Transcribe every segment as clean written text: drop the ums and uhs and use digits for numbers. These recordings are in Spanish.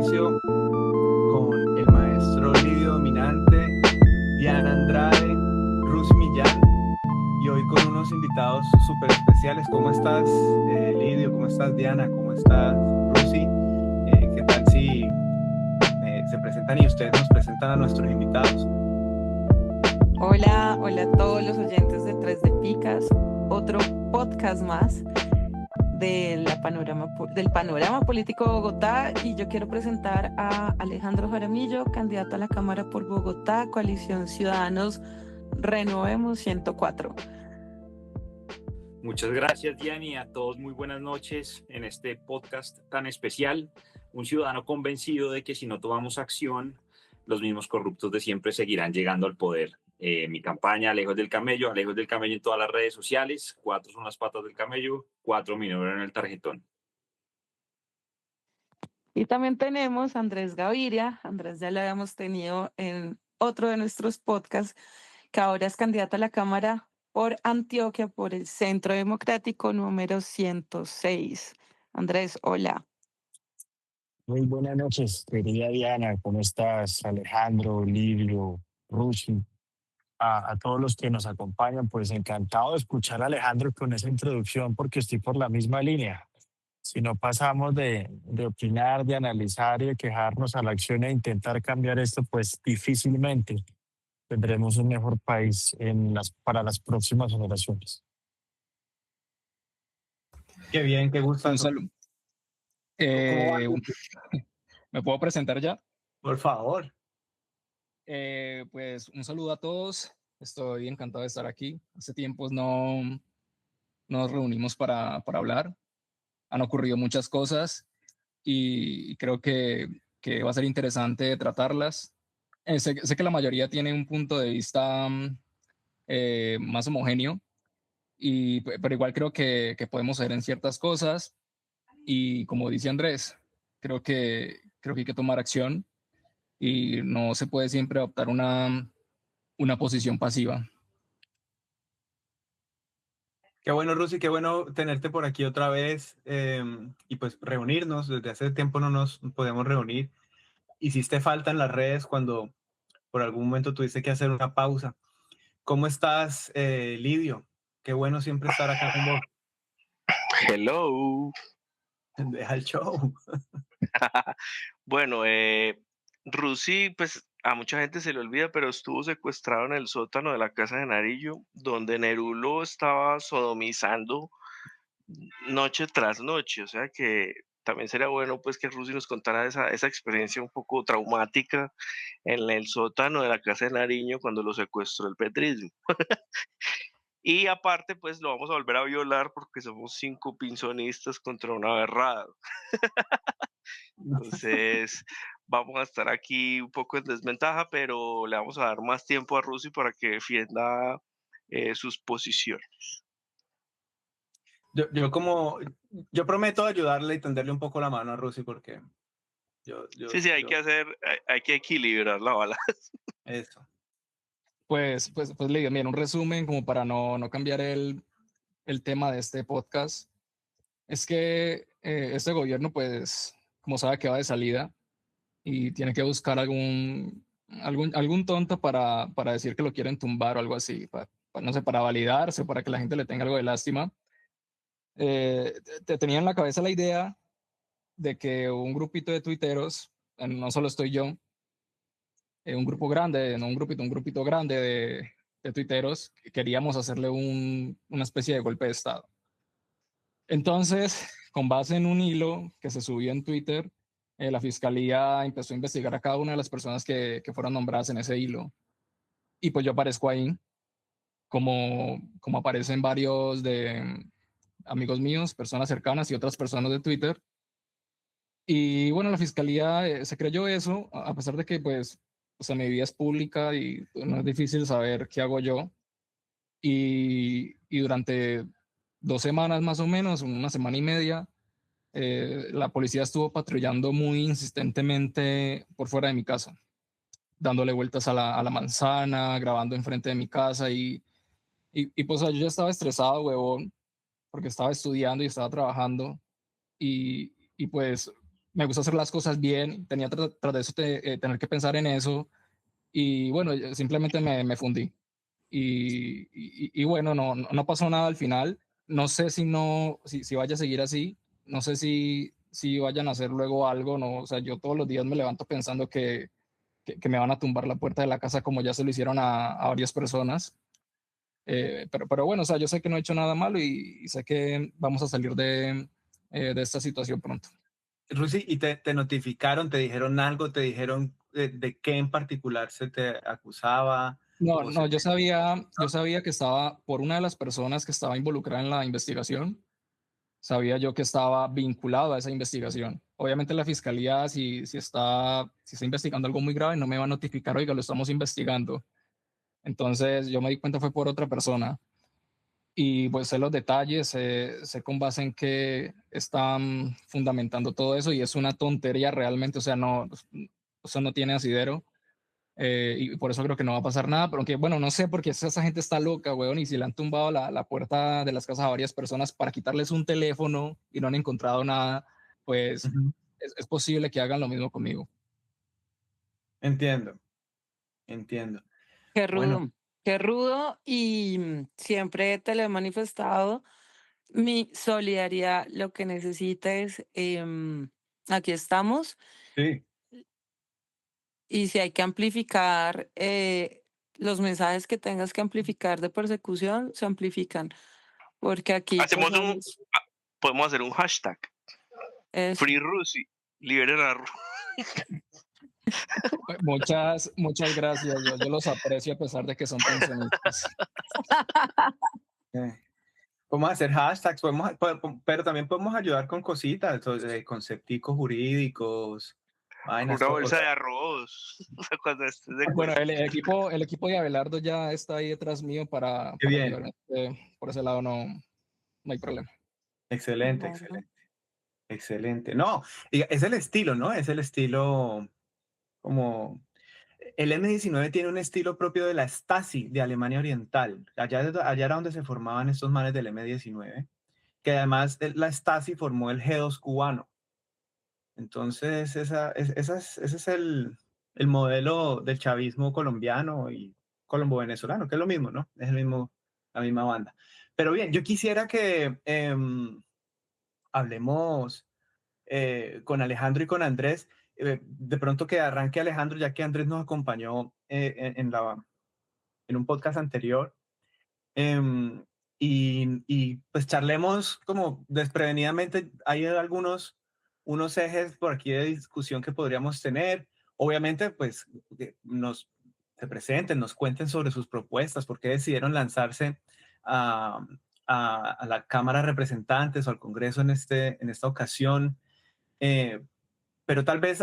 espacio con el maestro Lidio Dominante, Diana Andrade, Rusy Millán y hoy con unos invitados súper especiales. ¿Cómo estás, Lidio? ¿Cómo estás, Diana? ¿Cómo estás, Rusy? ¿Qué tal si se presentan y ustedes nos presentan a nuestros invitados? Hola, hola a todos los oyentes de Tres de Picas, otro podcast más del panorama político de Bogotá, y yo quiero presentar a Alejandro Jaramillo, candidato a la Cámara por Bogotá, Coalición Ciudadanos Renovemos 104. Muchas gracias, Diana, y a todos muy buenas noches en este podcast tan especial. Un ciudadano convencido de que si no tomamos acción, los mismos corruptos de siempre seguirán llegando al poder. Mi campaña, Alejos del Camello en todas las redes sociales. 4 son las patas del camello, 4 mi número en el tarjetón. Y también tenemos a Andrés Gaviria. Andrés ya lo habíamos tenido en otro de nuestros podcasts, que ahora es candidato a la Cámara por Antioquia, por el Centro Democrático número 106. Andrés, hola. Muy buenas noches, querida Diana. ¿Cómo estás? Alejandro, Lidio, Rusy, a todos los que nos acompañan. Pues encantado de escuchar a Alejandro con esa introducción porque estoy por la misma línea. Si no pasamos de opinar, de analizar y de quejarnos a la acción e intentar cambiar esto, pues difícilmente tendremos un mejor país para las próximas generaciones. Qué bien, qué gusto. Un saludo. ¿Me puedo presentar ya? Por favor. Pues un saludo a todos. Estoy encantado de estar aquí. Hace tiempos no nos reunimos para hablar. Han ocurrido muchas cosas y creo que va a ser interesante tratarlas. Sé que la mayoría tiene un punto de vista más homogéneo, pero igual creo que podemos ser en ciertas cosas. Y como dice Andrés, creo que hay que tomar acción y no se puede siempre adoptar una posición pasiva. Qué bueno, Rusy, qué bueno tenerte por aquí otra vez y pues reunirnos. Desde hace tiempo no nos podemos reunir. Hiciste falta en las redes cuando por algún momento tuviste que hacer una pausa. ¿Cómo estás, Lidio? Qué bueno siempre estar acá con vos. Hello. Deja el show. Bueno, Rusy, pues a mucha gente se le olvida, pero estuvo secuestrado en el sótano de la casa de Nariño, donde Nerulo estaba sodomizando noche tras noche. O sea que también sería bueno pues que Rusy nos contara esa experiencia un poco traumática en el sótano de la casa de Nariño cuando lo secuestró el petrismo. Y aparte, pues lo vamos a volver a violar porque somos 5 pinzonistas contra una aberrada. Entonces, vamos a estar aquí un poco en desventaja, pero le vamos a dar más tiempo a Rusy para que defienda sus posiciones. Yo prometo ayudarle y tenderle un poco la mano a Rusy porque Sí, hay que equilibrar la balanza. Eso. Pues le digo, mira, un resumen como para no cambiar el tema de este podcast. Es que este gobierno, pues, como sabe que va de salida y tiene que buscar algún tonto para decir que lo quieren tumbar o algo así, no sé, para validarse, para que la gente le tenga algo de lástima. Te tenía en la cabeza la idea de que un grupito de tuiteros, no solo estoy yo, un grupo grande, no un grupito grande de tuiteros, queríamos hacerle una especie de golpe de Estado. Entonces, con base en un hilo que se subió en Twitter, la fiscalía empezó a investigar a cada una de las personas que fueron nombradas en ese hilo. Y pues yo aparezco ahí, como aparecen varios de amigos míos, personas cercanas y otras personas de Twitter. Y bueno, la fiscalía se creyó eso, a pesar de que pues, o sea, mi vida es pública y no es difícil saber qué hago yo. Y durante 2 semanas más o menos, una semana y media, la policía estuvo patrullando muy insistentemente por fuera de mi casa, dándole vueltas a la manzana, grabando enfrente de mi casa y pues yo ya estaba estresado, huevón, porque estaba estudiando y estaba trabajando y pues me gusta hacer las cosas bien, tenía tras de eso tener que pensar en eso y bueno, simplemente me fundí. Y bueno, no pasó nada al final. No sé si vaya a seguir así, no sé si vayan a hacer luego algo, no, o sea, yo todos los días me levanto pensando que me van a tumbar la puerta de la casa como ya se lo hicieron a varias personas. Pero bueno, o sea, yo sé que no he hecho nada malo y sé que vamos a salir de esta situación pronto. Rusi, ¿y te notificaron, te dijeron algo, te dijeron de qué en particular se te acusaba? No, O se no, te... yo sabía que estaba, por una de las personas que estaba involucrada en la investigación, sabía yo que estaba vinculado a esa investigación. Obviamente la fiscalía, si está investigando algo muy grave, no me va a notificar, oiga, lo estamos investigando. Entonces yo me di cuenta fue por otra persona. Y pues sé los detalles, sé con base en qué están fundamentando todo eso y es una tontería realmente, o sea, no tiene asidero. Y por eso creo que no va a pasar nada, pero aunque, bueno, no sé, porque esa gente está loca, weón, y si le han tumbado la puerta de las casas a varias personas para quitarles un teléfono y no han encontrado nada, pues Ujú. es posible que hagan lo mismo conmigo. Entiendo, entiendo. Qué Bueno, rudo, qué rudo y siempre te lo he manifestado. Mi solidaridad, lo que necesites, aquí estamos. sí. Y si hay que amplificar los mensajes que tengas que amplificar de persecución, se amplifican. Porque aquí Hacemos pasamos podemos hacer un hashtag, eso. Free Rusi, liberen a Muchas gracias, yo los aprecio a pesar de que son pensionistas. eh, Podemos hacer hashtags, pero también podemos ayudar con cositas, concepticos jurídicos, vainas, una bolsa cosas. de arroz cuando estés de Bueno, cuenta. el equipo de Abelardo ya está ahí detrás mío Qué para bien, ayudarme. Por ese lado no hay problema. excelente, Bueno, excelente, excelente. No, y es el estilo, ¿no? Es el estilo como... El M-19 tiene un estilo propio de la Stasi de Alemania Oriental. Allá era donde se formaban estos manes del M-19, que además la Stasi formó el G2 cubano. Entonces, ese es el modelo del chavismo colombiano y colombo-venezolano, que es lo mismo, ¿no? Es el mismo, la misma banda. Pero bien, yo quisiera que hablemos con Alejandro y con Andrés. De pronto que arranque Alejandro, ya que Andrés nos acompañó en un podcast anterior. Em, y pues charlemos como desprevenidamente. Hay unos ejes por aquí de discusión que podríamos tener. Obviamente, pues que se presenten, nos cuenten sobre sus propuestas, por qué decidieron lanzarse a, a la Cámara de Representantes o al Congreso en esta ocasión. Eh, pero tal vez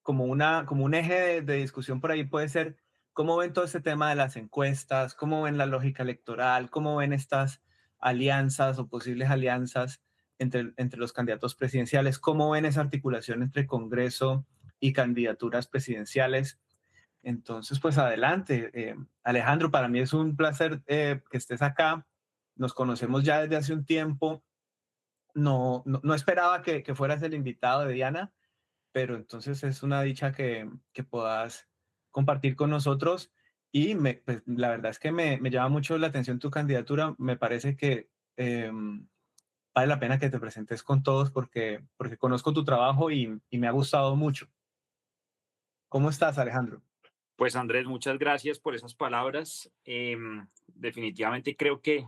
como un eje de discusión por ahí puede ser cómo ven todo este tema de las encuestas, cómo ven la lógica electoral, cómo ven estas alianzas o posibles alianzas entre los candidatos presidenciales, cómo ven esa articulación entre Congreso y candidaturas presidenciales. Entonces, pues adelante. Alejandro, para mí es un placer que estés acá. Nos conocemos ya desde hace un tiempo. No esperaba que fueras el invitado de Diana, pero entonces es una dicha que puedas compartir con nosotros y pues, la verdad es que me llama mucho la atención tu candidatura. Me parece que vale la pena que te presentes con todos porque conozco tu trabajo y me ha gustado mucho. ¿Cómo estás, Alejandro? Pues Andrés, muchas gracias por esas palabras. Definitivamente creo que,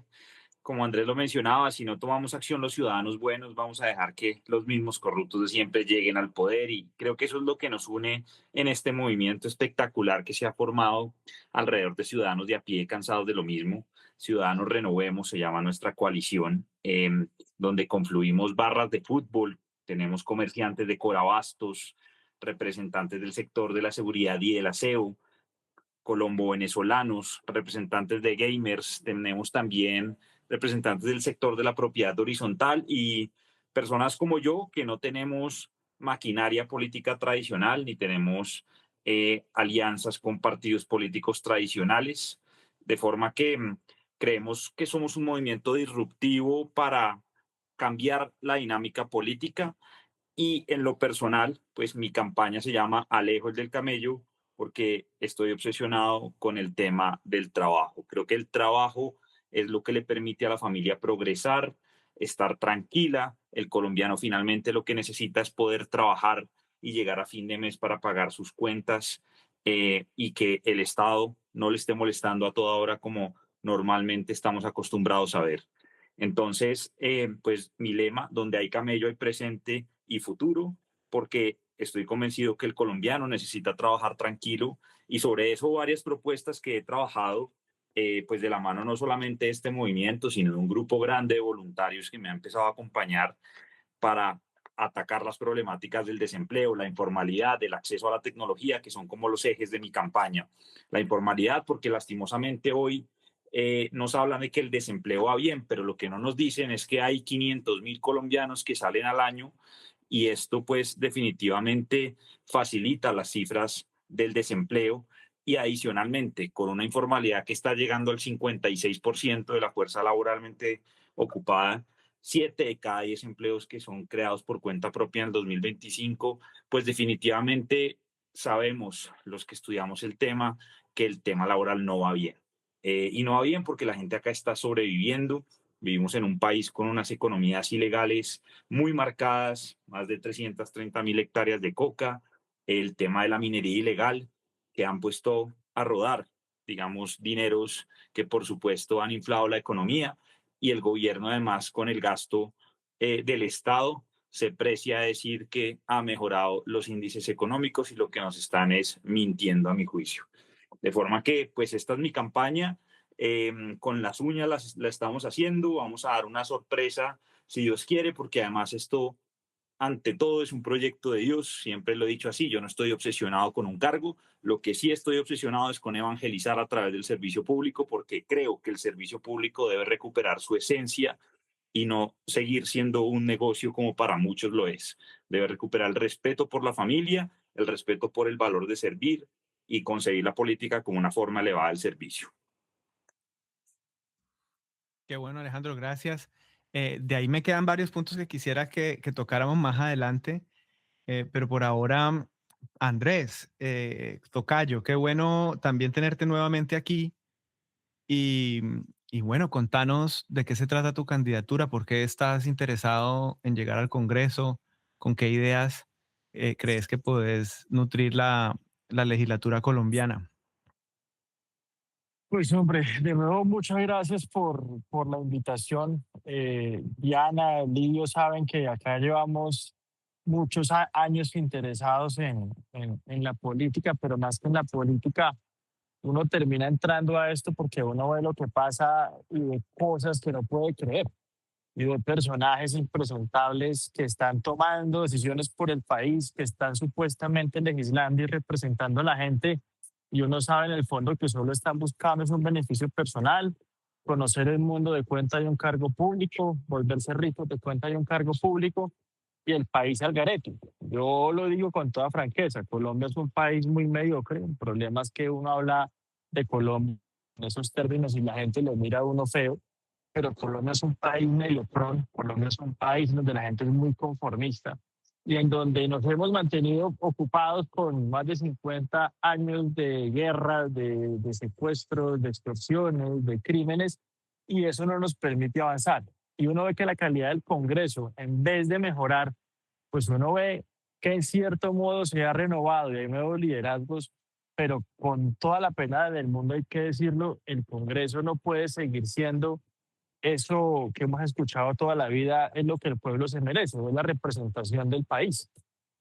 como Andrés lo mencionaba, si no tomamos acción los ciudadanos buenos, vamos a dejar que los mismos corruptos de siempre lleguen al poder y creo que eso es lo que nos une en este movimiento espectacular que se ha formado alrededor de ciudadanos de a pie cansados de lo mismo. Ciudadanos Renovemos se llama nuestra coalición, donde confluimos barras de fútbol, tenemos comerciantes de corabastos, representantes del sector de la seguridad y del aseo, colombo-venezolanos, representantes de gamers, tenemos también representantes del sector de la propiedad horizontal y personas como yo que no tenemos maquinaria política tradicional ni tenemos alianzas con partidos políticos tradicionales, de forma que creemos que somos un movimiento disruptivo para cambiar la dinámica política Y en lo personal, pues mi campaña se llama Alejo el del camello porque estoy obsesionado con el tema del trabajo. Creo que el trabajo es lo que le permite a la familia progresar, estar tranquila. El colombiano finalmente lo que necesita es poder trabajar y llegar a fin de mes para pagar sus cuentas, y que el Estado no le esté molestando a toda hora como normalmente estamos acostumbrados a ver. Entonces, pues mi lema, donde hay camello hay presente y futuro, porque estoy convencido que el colombiano necesita trabajar tranquilo, y sobre eso varias propuestas que he trabajado, pues de la mano no solamente de este movimiento, sino de un grupo grande de voluntarios que me ha empezado a acompañar para atacar las problemáticas del desempleo, la informalidad, el acceso a la tecnología, que son como los ejes de mi campaña. La informalidad, porque lastimosamente hoy nos hablan de que el desempleo va bien, pero lo que no nos dicen es que hay 500.000 colombianos que salen al año, y esto pues definitivamente facilita las cifras del desempleo, y adicionalmente con una informalidad que está llegando al 56% de la fuerza laboralmente ocupada, 7 de cada 10 empleos que son creados por cuenta propia en el 2025, pues definitivamente sabemos los que estudiamos el tema que el tema laboral no va bien. Y no va bien porque la gente acá está sobreviviendo. Vivimos en un país con unas economías ilegales muy marcadas, más de 330.000 hectáreas de coca, el tema de la minería ilegal, que han puesto a rodar, digamos, dineros que por supuesto han inflado la economía, y el gobierno además con el gasto del Estado se precia a decir que ha mejorado los índices económicos, y lo que nos están es mintiendo a mi juicio. De forma que pues esta es mi campaña, con las uñas la estamos haciendo, vamos a dar una sorpresa si Dios quiere, porque además esto ante todo es un proyecto de Dios, siempre lo he dicho así, yo no estoy obsesionado con un cargo, lo que sí estoy obsesionado es con evangelizar a través del servicio público, porque creo que el servicio público debe recuperar su esencia y no seguir siendo un negocio como para muchos lo es. Debe recuperar el respeto por la familia, el respeto por el valor de servir, y concebir la política como una forma elevada del servicio. Qué bueno, Alejandro, gracias. De ahí me quedan varios puntos que quisiera que tocáramos más adelante, pero por ahora, Andrés, tocayo, qué bueno también tenerte nuevamente aquí. Y, y bueno, contanos de qué se trata tu candidatura, por qué estás interesado en llegar al Congreso, con qué ideas crees que puedes nutrir la legislatura colombiana. Pues hombre, de nuevo muchas gracias por la invitación. Diana, Livio saben que acá llevamos muchos años interesados en la política, pero más que en la política, uno termina entrando a esto porque uno ve lo que pasa y ve cosas que no puede creer. Y ve personajes impresentables que están tomando decisiones por el país, que están supuestamente legislando y representando a la gente, y uno sabe en el fondo que solo están buscando es un beneficio personal, conocer el mundo de cuenta de un cargo público, volverse ricos de cuenta de un cargo público, y el país al garete. Yo lo digo con toda franqueza, Colombia es un país muy mediocre. El problema es que uno habla de Colombia en esos términos y la gente lo mira a uno feo, pero Colombia es un país mediocrón, Colombia es un país donde la gente es muy conformista y en donde nos hemos mantenido ocupados con más de 50 años de guerras, de secuestros, de extorsiones, de crímenes, y eso no nos permite avanzar. Y uno ve que la calidad del Congreso, en vez de mejorar, pues uno ve que en cierto modo se ha renovado y hay nuevos liderazgos, pero con toda la pena del mundo hay que decirlo, el Congreso no puede seguir siendo eso que hemos escuchado toda la vida, es lo que el pueblo se merece, es la representación del país.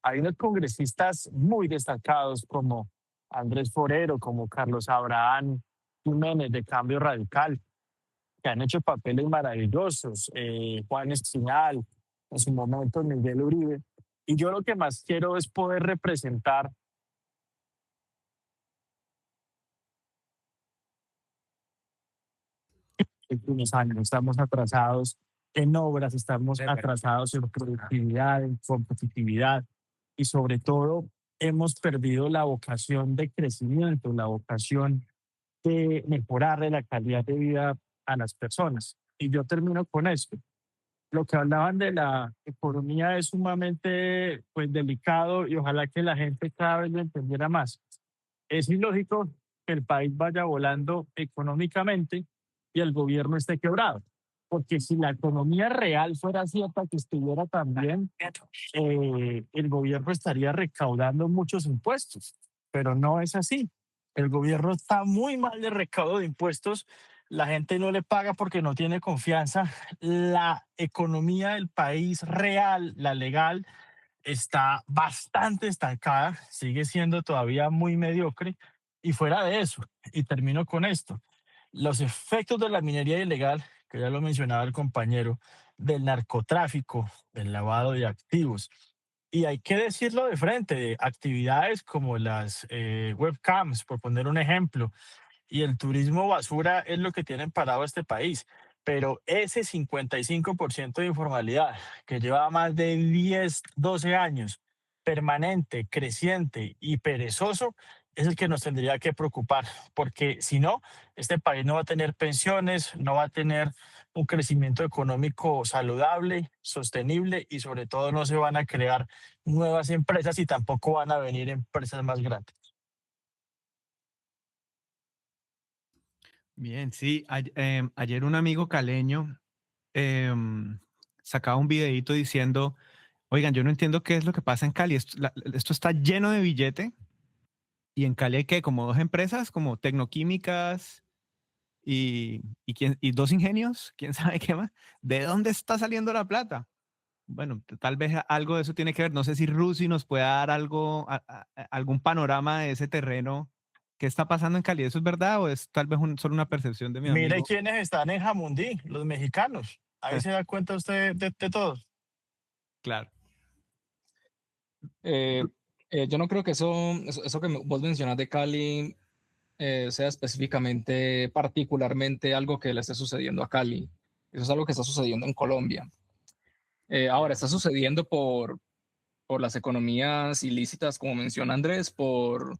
Hay unos congresistas muy destacados como Andrés Forero, como Carlos Abraham Jiménez de Cambio Radical, que han hecho papeles maravillosos, Juan Espinal, en su momento Miguel Uribe. Y yo lo que más quiero es poder representar unos años. Estamos atrasados en obras, estamos atrasados en productividad, en competitividad, y sobre todo hemos perdido la vocación de crecimiento, la vocación de mejorarle la calidad de vida a las personas. Y yo termino con esto. lo que hablaban de la economía es sumamente pues, delicado y ojalá que la gente cada vez lo entendiera más. Es ilógico que el país vaya volando económicamente y el gobierno esté quebrado. Porque si la economía real fuera cierta, que estuviera también, el gobierno estaría recaudando muchos impuestos, pero no es así. El gobierno está muy mal de recaudo de impuestos, la gente no le paga porque no tiene confianza. La economía del país real, la legal, está bastante estancada, sigue siendo todavía muy mediocre. Y fuera de eso, y termino con esto, los efectos de la minería ilegal, que ya lo mencionaba el compañero, del narcotráfico, del lavado de activos. Y hay que decirlo de frente, actividades como las webcams, por poner un ejemplo, y el turismo basura es lo que tienen parado este país. Pero ese 55% de informalidad que lleva más de 10, 12 años, permanente, creciente y perezoso, es el que nos tendría que preocupar, porque si no, este país no va a tener pensiones, no va a tener un crecimiento económico saludable, sostenible y sobre todo no se van a crear nuevas empresas y tampoco van a venir empresas más grandes. Bien, sí. Ayer un amigo caleño em, sacaba un videito diciendo, oigan, yo no entiendo qué es lo que pasa en Cali. Esto está lleno de billete y en Cali hay que como dos empresas, como Tecnoquímicas y dos ingenios, quién sabe qué más. ¿De dónde está saliendo la plata? Bueno, tal vez algo de eso tiene que ver. No sé si Rusi nos puede dar algo, algún panorama de ese terreno. ¿Qué está pasando en Cali? ¿Eso es verdad o es tal vez solo una percepción de mi Mire amigo? quiénes están en Jamundí, los mexicanos. Ahí se da cuenta usted de todo. Claro. Eh, yo no creo que eso que vos mencionas de Cali sea específicamente, particularmente algo que le esté sucediendo a Cali. Eso es algo que está sucediendo en Colombia. Ahora, está sucediendo por las economías ilícitas, como menciona Andrés, por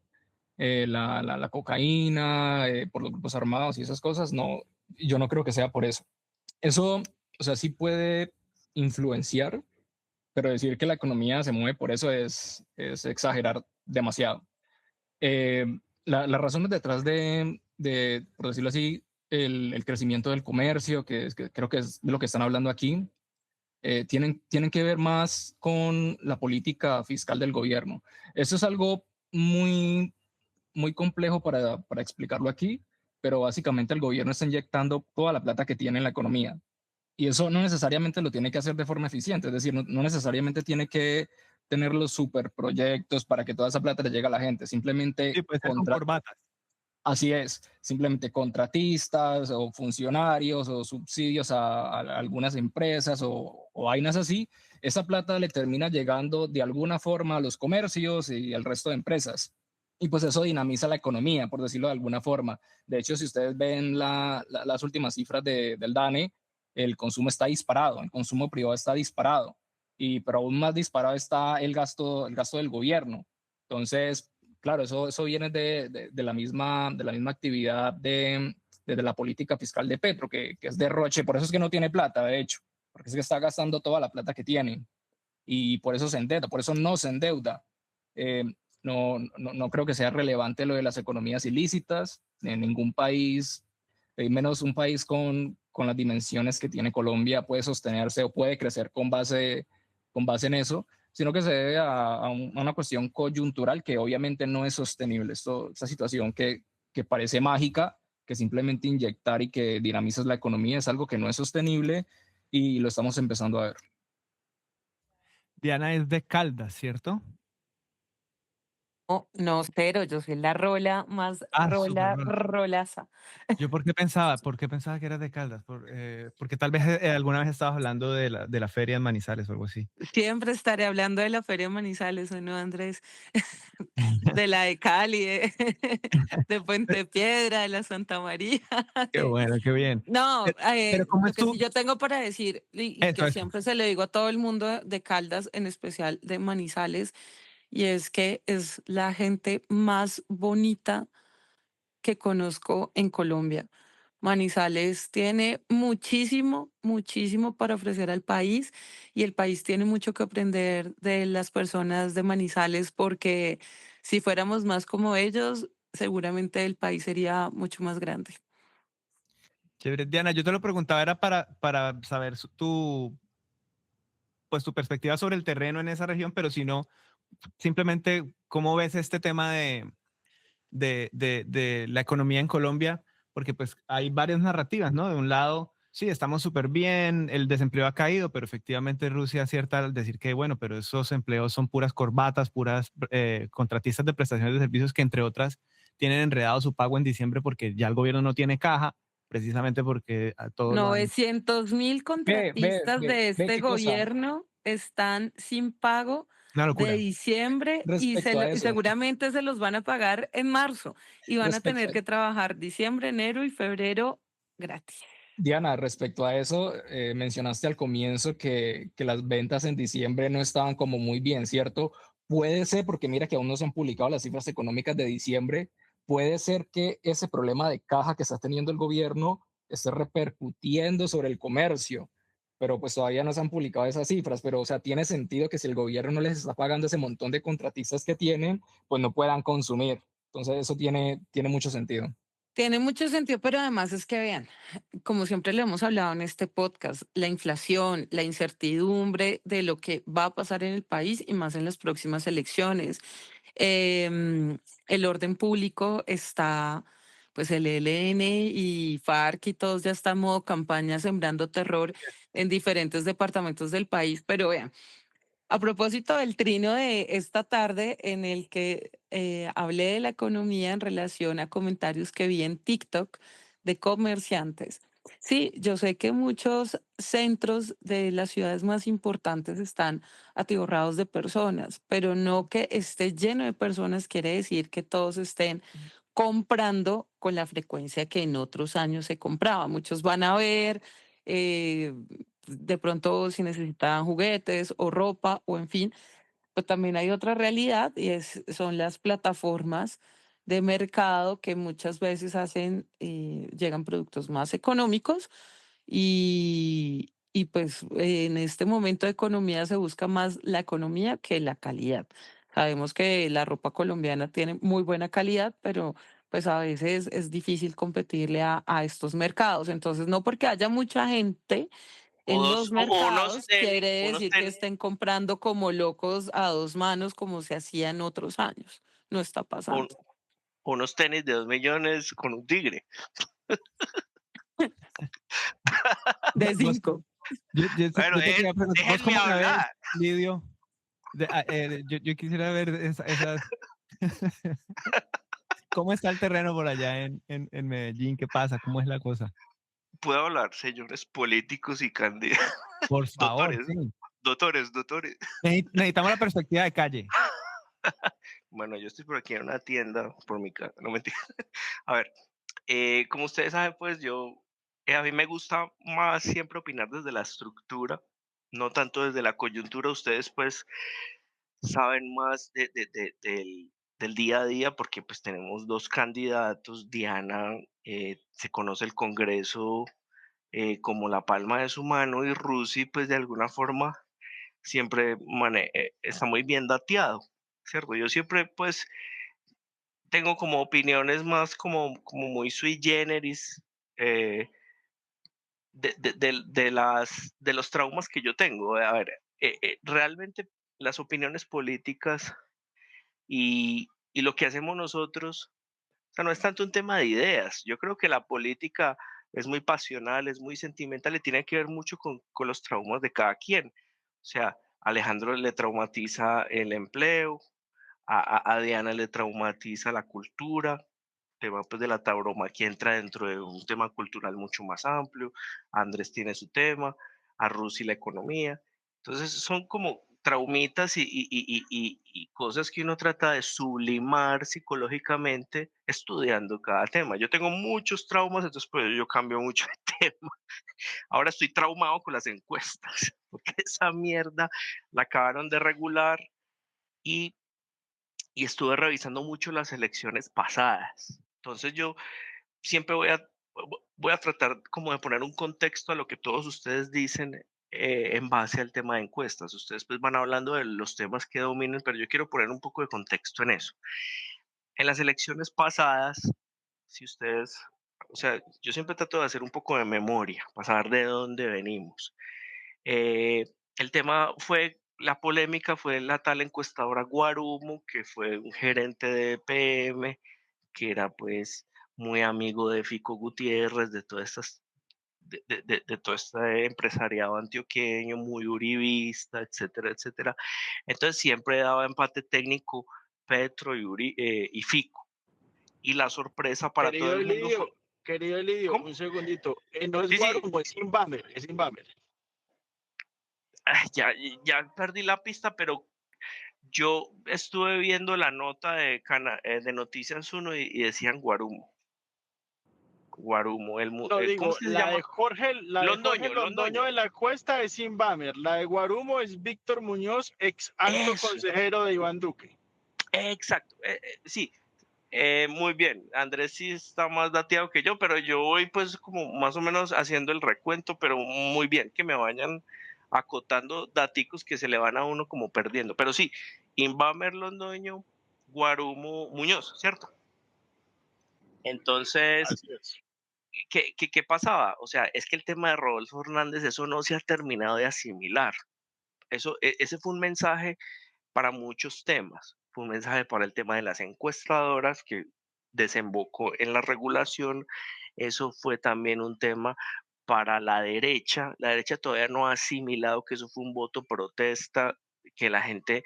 la cocaína, por los grupos armados y esas cosas. No, yo no creo que sea por eso. Eso, o sea, sí puede influenciar, pero decir que la economía se mueve por eso es exagerar demasiado. Eh, las razones detrás por decirlo así, el crecimiento del comercio, que creo que es de lo que están hablando aquí, tienen que ver más con la política fiscal del gobierno. Eso es algo muy, muy complejo para explicarlo aquí, pero básicamente el gobierno está inyectando toda la plata que tiene en la economía. Y eso no necesariamente lo tiene que hacer de forma eficiente, es decir, no necesariamente tiene que tener los superproyectos para que toda esa plata le llegue a la gente, simplemente Sí, puede ser con corbatas. así es, simplemente contratistas o funcionarios o subsidios a algunas empresas o vainas así, esa plata le termina llegando de alguna forma a los comercios y al resto de empresas. Y pues eso dinamiza la economía, por decirlo de alguna forma. De hecho, si ustedes ven las últimas cifras del DANE, el consumo está disparado, el consumo privado está disparado, pero aún más disparado está el gasto del gobierno. Entonces, claro, eso viene de la misma actividad de la política fiscal de Petro, que es derroche, por eso es que no tiene plata, de hecho, porque es que está gastando toda la plata que tiene y por eso se endeuda, por eso no se endeuda. Eh, no creo que sea relevante lo de las economías ilícitas en ningún país, menos un país con las dimensiones que tiene Colombia puede sostenerse o puede crecer con base en eso, sino que se debe a una cuestión coyuntural que obviamente no es sostenible. Esta situación que parece mágica, que simplemente inyectar y que dinamizas la economía es algo que no es sostenible y lo estamos empezando a ver. Diana es de Caldas, ¿cierto? No, no, cero, yo soy la rola más Ah, súper rola, bueno. rolaza. ¿Yo por qué pensaba que eras de Caldas? Porque tal vez alguna vez estabas hablando de la feria en Manizales o algo así. Siempre estaré hablando de la Feria de Manizales, ¿o no, Andrés? De la de Cali, de Puente Piedra, de la Santa María. Qué bueno, qué bien. No, Pero ¿cómo lo es que sí tú? yo tengo para decir, y que Eso. siempre se le digo a todo el mundo de Caldas, en especial de Manizales, y es que es la gente más bonita que conozco en Colombia. Manizales tiene muchísimo, muchísimo para ofrecer al país y el país tiene mucho que aprender de las personas de Manizales porque si fuéramos más como ellos, seguramente el país sería mucho más grande. Chévere. Diana, yo te lo preguntaba, era para saber pues, tu perspectiva sobre el terreno en esa región, pero si no, simplemente, ¿cómo ves este tema de la economía en Colombia? Porque pues hay varias narrativas, ¿no? De un lado, sí, estamos súper bien, el desempleo ha caído, pero efectivamente Rusia acierta al decir que, bueno, pero esos empleos son puras corbatas, puras contratistas de prestaciones de servicios que, entre otras, tienen enredado su pago en diciembre porque ya el gobierno no tiene caja, precisamente porque a todos lo han... 900.000 contratistas de Ve este qué cosa. gobierno están sin pago Una de locura. diciembre y, Respecto a y eso, seguramente se los van a pagar en marzo y van a respecto tener a, que trabajar diciembre, enero y febrero gratis. Diana, respecto a eso, mencionaste al comienzo que las ventas en diciembre no estaban como muy bien, ¿cierto? Puede ser, porque mira que aún no se han publicado las cifras económicas de diciembre, puede ser que ese problema de caja que está teniendo el gobierno esté repercutiendo sobre el comercio, pero pues todavía no se han publicado esas cifras, pero o sea, tiene sentido que si el gobierno no les está pagando ese montón de contratistas que tienen, pues no puedan consumir. Entonces eso tiene mucho sentido. Tiene mucho sentido, pero además es que vean, como siempre le hemos hablado en este podcast, la inflación, la incertidumbre de lo que va a pasar en el país y más en las próximas elecciones. El orden público está, pues el ELN y FARC y todos ya están en modo campaña sembrando terror en diferentes departamentos del país, pero vean. A propósito del trino de esta tarde en el que hablé de la economía en relación a comentarios que vi en TikTok de comerciantes. Sí, yo sé que muchos centros de las ciudades más importantes están atiborrados de personas, pero no que esté lleno de personas quiere decir que todos estén comprando con la frecuencia que en otros años se compraba. Muchos van a ver, eh, de pronto si necesitan juguetes o ropa o en fin, pero también hay otra realidad y son las plataformas de mercado que muchas veces hacen, llegan productos más económicos y pues en este momento de economía se busca más la economía que la calidad. Sabemos que la ropa colombiana tiene muy buena calidad, pero pues a veces es difícil competirle a estos mercados. Entonces, no porque haya mucha gente O, en dos, los o mercados quiere decir que tenis, estén comprando como locos a dos manos como se hacía en otros años. No está un- pasando. unos tenis de 2 millones con un tigre. De Vos, 5. Bueno, yo te quería preguntar, ¿vos déjenme cómo la ves, hablar. Lidio? Yo quisiera ver esas... ¿Cómo está el terreno por allá en Medellín? ¿Qué pasa? ¿Cómo es la cosa? Puedo hablar, señores políticos y candidatos, Por favor, doctores, sí. doctores. Necesitamos la perspectiva de calle. Bueno, yo estoy por aquí en una tienda, por mi casa, no mentira. A ver, como ustedes saben, pues a mí me gusta más siempre opinar desde la estructura, no tanto desde la coyuntura. Ustedes pues saben más del día a día porque pues tenemos dos candidatos. Diana se conoce el Congreso como la palma de su mano y Rusi pues de alguna forma siempre está muy bien dateado, ¿cierto? Yo siempre pues tengo como opiniones más como muy sui generis, eh, de los traumas que yo tengo. A ver, realmente las opiniones políticas y lo que hacemos nosotros, o sea, no es tanto un tema de ideas. Yo creo que la política es muy pasional, es muy sentimental y tiene que ver mucho con los traumas de cada quien. O sea, a Alejandro le traumatiza el empleo, a Diana le traumatiza la cultura, tema pues de la tauromaquia entra dentro de un tema cultural mucho más amplio, Andrés tiene su tema, a Rusi la economía. Entonces son como traumitas y cosas que uno trata de sublimar psicológicamente estudiando cada tema. Yo tengo muchos traumas, entonces pues yo cambio mucho de tema. Ahora estoy traumado con las encuestas, porque esa mierda la acabaron de regular y estuve revisando mucho las elecciones pasadas. Entonces yo siempre voy a voy a tratar como de poner un contexto a lo que todos ustedes dicen en base al tema de encuestas. Ustedes pues van hablando de los temas que dominen, pero yo quiero poner un poco de contexto en eso. En las elecciones pasadas, si ustedes, o sea, yo siempre trato de hacer un poco de memoria, para saber de dónde venimos. El tema fue, la polémica fue la tal encuestadora Guarumo, que fue un gerente de EPM, que era pues muy amigo de Fico Gutiérrez, de todas estas de todo este empresariado antioqueño, muy uribista, etcétera, etcétera. Entonces siempre daba empate técnico Petro y Fico. Y la sorpresa para todo el mundo fue... Querido Elidio, ¿Cómo? un segundito. No es Sí, sí, Guarumo, es Inbamer, es Inbamer. ya perdí la pista, pero yo estuve viendo la nota de Noticias 1 y decían Guarumo. Guarumo, No, ¿cómo digo, es que se llama? la de Jorge Londoño, Londoño Londoño. de la encuesta es Inbamer. La de Guarumo es Víctor Muñoz, ex alto Eso, consejero de Iván Duque. exacto. Sí, muy bien, Andrés sí está más dateado que yo, pero yo voy pues como más o menos haciendo el recuento, pero muy bien, que me vayan acotando daticos que se le van a uno como perdiendo. Pero sí, Inbamer Londoño, Guarumo Muñoz, ¿cierto? Entonces, Así es. ¿qué pasaba? O sea, es que el tema de Rodolfo Hernández, eso no se ha terminado de asimilar. Ese fue un mensaje para muchos temas. Fue un mensaje para el tema de las encuestadoras que desembocó en la regulación. Eso fue también un tema para la derecha. La derecha todavía no ha asimilado que eso fue un voto protesta, que la gente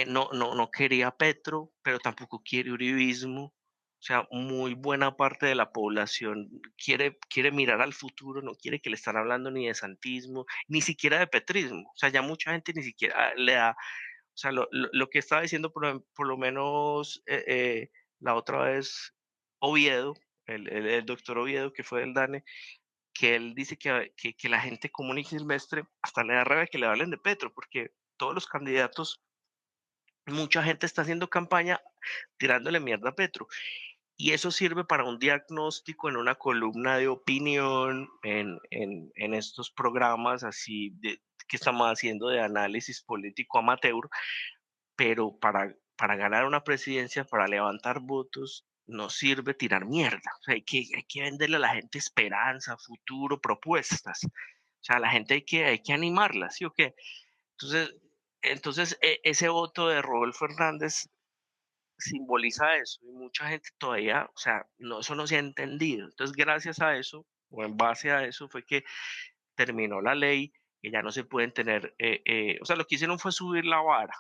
no quería a Petro, pero tampoco quiere uribismo. O sea, muy buena parte de la población quiere mirar al futuro, no quiere que le están hablando ni de santismo, ni siquiera de petrismo. O sea, ya mucha gente ni siquiera le da, o sea, lo que estaba diciendo por lo menos la otra vez Oviedo, el doctor Oviedo, que fue del DANE, que él dice que la gente común y silvestre hasta le da rabia que le hablen de Petro, porque todos los candidatos, mucha gente está haciendo campaña tirándole mierda a Petro. Y eso sirve para un diagnóstico en una columna de opinión, en estos programas así que estamos haciendo de análisis político amateur, pero para ganar una presidencia, para levantar votos, no sirve tirar mierda. O sea, hay que venderle a la gente esperanza, futuro, propuestas. O sea, a la gente hay que animarla, ¿sí o qué? Entonces, ese voto de Rodolfo Hernández simboliza eso y mucha gente todavía, o sea, eso no se ha entendido. Entonces, gracias a eso, o en base a eso, fue que terminó la ley, que ya no se pueden tener, o sea, lo que hicieron fue subir la vara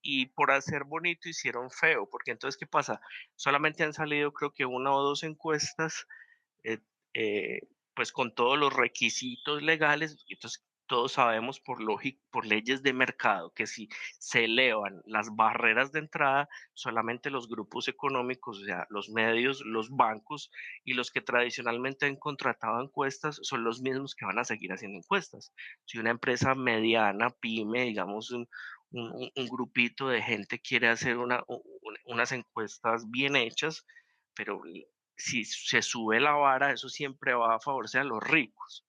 y por hacer bonito hicieron feo, porque entonces, ¿qué pasa? Solamente han salido creo que una o dos encuestas, eh, eh, pues con todos los requisitos legales, y entonces todos sabemos por lógica, por leyes de mercado, que si se elevan las barreras de entrada, solamente los grupos económicos, o sea, los medios, los bancos y los que tradicionalmente han contratado encuestas son los mismos que van a seguir haciendo encuestas. Si una empresa mediana, pyme, digamos, un grupito de gente quiere hacer unas encuestas bien hechas, pero si se sube la vara, eso siempre va a favorecer a los ricos,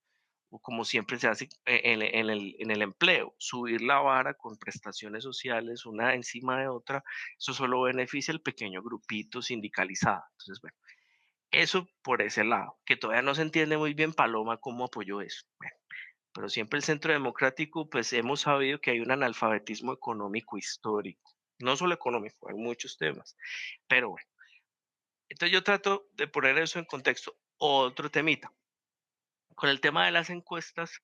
o como siempre se hace en el empleo, subir la vara con prestaciones sociales una encima de otra, eso solo beneficia al pequeño grupito sindicalizado. Entonces, bueno, eso por ese lado, que todavía no se entiende muy bien Paloma cómo apoyó eso. Bueno, pero siempre el Centro Democrático, pues hemos sabido que hay un analfabetismo económico histórico, no solo económico, hay muchos temas, pero bueno, entonces yo trato de poner eso en contexto. Otro temita, con el tema de las encuestas,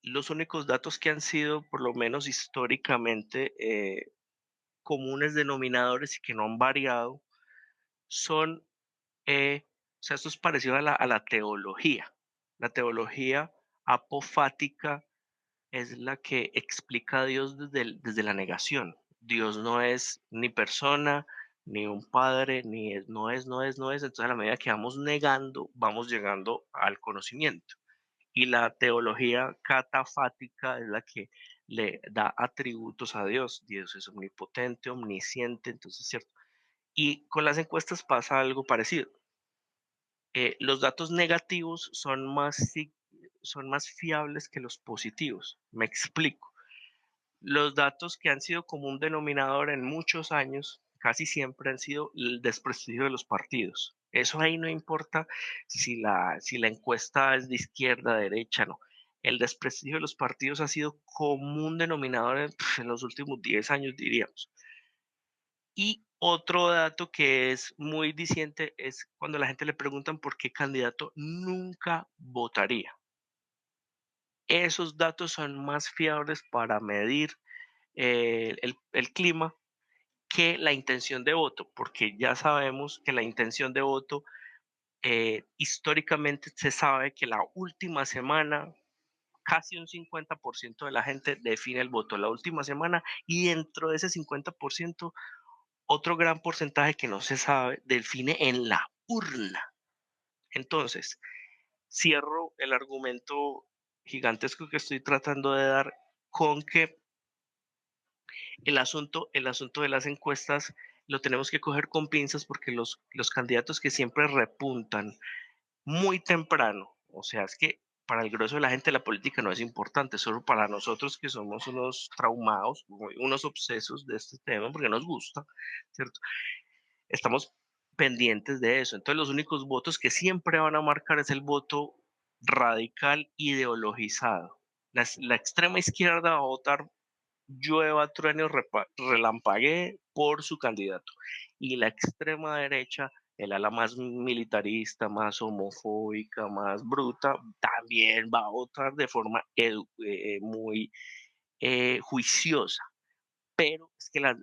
los únicos datos que han sido, por lo menos históricamente, comunes denominadores y que no han variado, son, o sea, esto es parecido a la teología. La teología apofática es la que explica a Dios desde la negación. Dios no es ni persona, ni un padre, ni es, no es, no es, no es. Entonces, a la medida que vamos negando, vamos llegando al conocimiento. Y la teología catafática es la que le da atributos a Dios. Dios es omnipotente, omnisciente, entonces, ¿cierto? Y con las encuestas pasa algo parecido. los datos negativos son más fiables que los positivos. Me explico. Los datos que han sido común denominador en muchos años, casi siempre han sido el desprestigio de los partidos. Eso ahí no importa si la encuesta es de izquierda, derecha, no. El desprestigio de los partidos ha sido común denominador en los últimos 10 años, diríamos. Y otro dato que es muy diciente es cuando la gente le preguntan por qué candidato nunca votaría. Esos datos son más fiables para medir el clima que la intención de voto, porque ya sabemos que la intención de voto, históricamente se sabe que la última semana casi un 50% de la gente define el voto la última semana, y dentro de ese 50%, otro gran porcentaje que no se sabe define en la urna. Entonces, cierro el argumento gigantesco que estoy tratando de dar con que el asunto de las encuestas lo tenemos que coger con pinzas, porque los candidatos que siempre repuntan muy temprano, o sea, es que para el grueso de la gente la política no es importante, solo para nosotros que somos unos traumados, unos obsesos de este tema, porque nos gusta, ¿cierto? Estamos pendientes de eso. Entonces los únicos votos que siempre van a marcar es el voto radical ideologizado. La extrema izquierda va a votar llueva, truene o relampaguee por su candidato. Y la extrema derecha, el ala más militarista, más homofóbica, más bruta, también va a votar de forma muy juiciosa. Pero es que las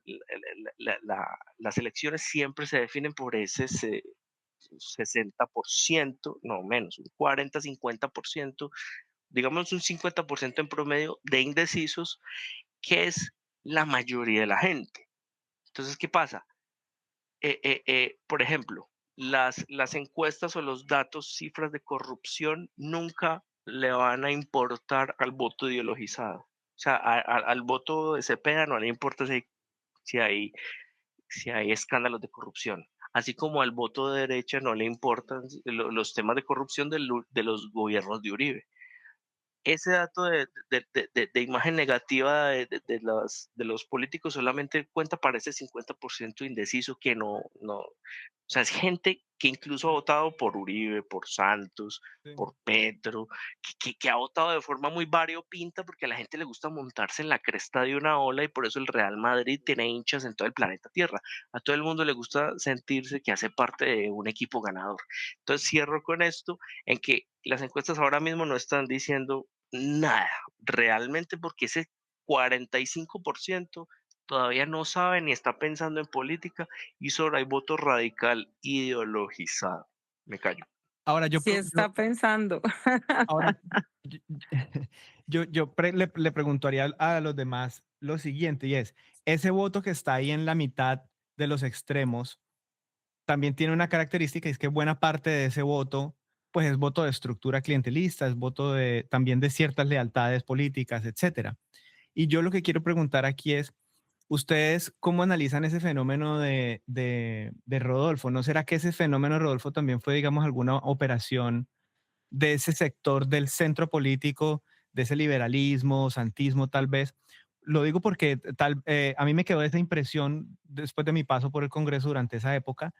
elecciones siempre se definen por ese 60%, no menos, un 40-50%, digamos un 50% en promedio de indecisos, que es la mayoría de la gente. Entonces, ¿qué pasa? Por ejemplo, las encuestas o los datos, cifras de corrupción, nunca le van a importar al voto ideologizado. O sea, al voto de Cepeda no le importa si hay escándalos de corrupción. Así como al voto de derecha no le importan los temas de corrupción de los gobiernos de Uribe. Ese dato de imagen negativa de los políticos solamente cuenta para ese 50% indeciso que no, o sea, es gente que incluso ha votado por Uribe, por Santos, Sí. por Petro, que ha votado de forma muy variopinta, porque a la gente le gusta montarse en la cresta de una ola, y por eso el Real Madrid tiene hinchas en todo el planeta Tierra. A todo el mundo le gusta sentirse que hace parte de un equipo ganador. Entonces cierro con esto, en que las encuestas ahora mismo no están diciendo nada realmente, porque ese 45% todavía no sabe ni está pensando en política, y solo hay voto radical ideologizado. Me callo. Ahora Sí está pensando. ahora le preguntaría a los demás lo siguiente, y es, ese voto que está ahí en la mitad de los extremos también tiene una característica, y es que buena parte de ese voto pues es voto de estructura clientelista, es voto también de ciertas lealtades políticas, etcétera. Y yo lo que quiero preguntar aquí es, ¿ustedes cómo analizan ese fenómeno de Rodolfo? ¿No será que ese fenómeno de Rodolfo también fue, digamos, alguna operación de ese sector del centro político, de ese liberalismo, santismo tal vez? Lo digo porque a mí me quedó esa impresión después de mi paso por el Congreso durante esa época,